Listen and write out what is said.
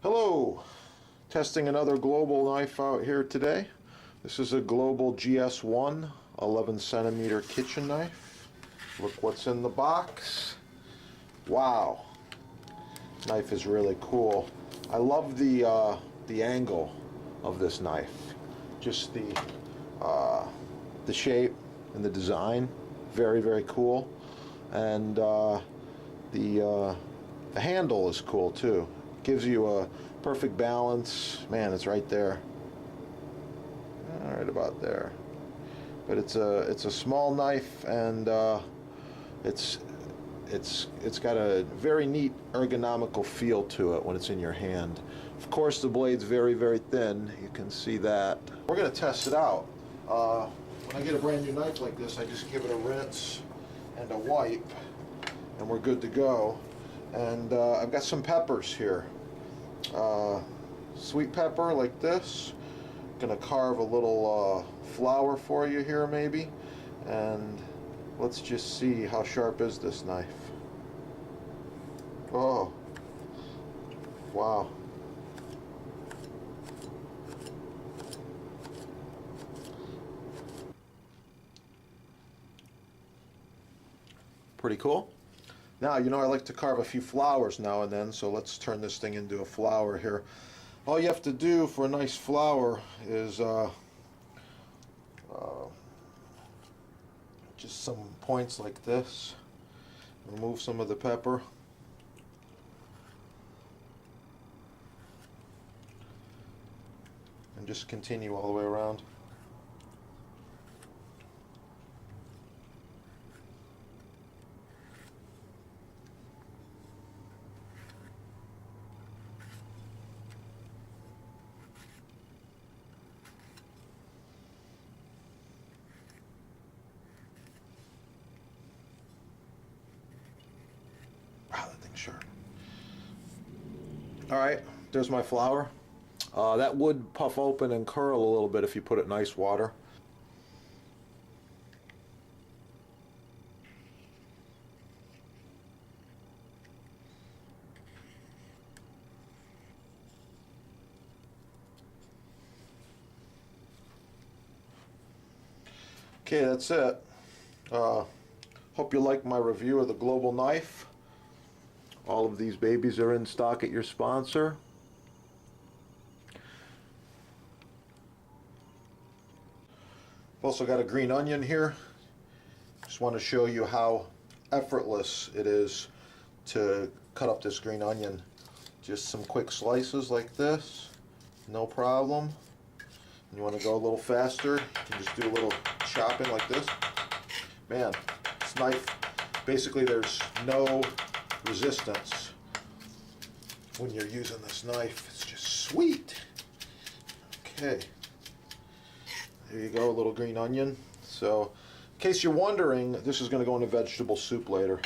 Hello, testing another Global knife out here today. This is a Global GS1 11 centimeter kitchen knife. Look what's in the box. Wow, knife is really cool. I love the angle of this knife. Just the shape and the design, very cool. And the handle is cool too. Gives you a perfect balance. Man, it's right there. Right about there. But it's a small knife, and it's got a very neat ergonomical feel to it when it's in your hand. Of course, the blade's very thin. You can see that. We're gonna test it out. When I get a brand new knife like this, I just give it a rinse and a wipe, and we're good to go. And I've got some peppers here. Sweet pepper like this. Gonna carve a little flower for you here maybe, and let's just see how sharp is this knife. Oh, wow. Pretty cool. Now, you know, I like to carve a few flowers now and then, so let's turn this thing into a flower here. All you have to do for a nice flower is just some points like this. Remove some of the pepper. And just continue all the way around. Wow, that thing's sharp. Alright, there's my flower. That would puff open and curl a little bit if you put it in ice water. Okay, that's it. Hope you like my review of the Global knife. All of these babies are in stock at your sponsor. I've also got a green onion here. Just want to show you how effortless it is to cut up this green onion. Just some quick slices like this, no problem. You want to go a little faster, you can just do a little chopping like this. Man, this knife, basically there's no resistance when you're using this knife. It's just sweet. Okay, there you go, a little green onion. So in case you're wondering, this is going to go in a vegetable soup later.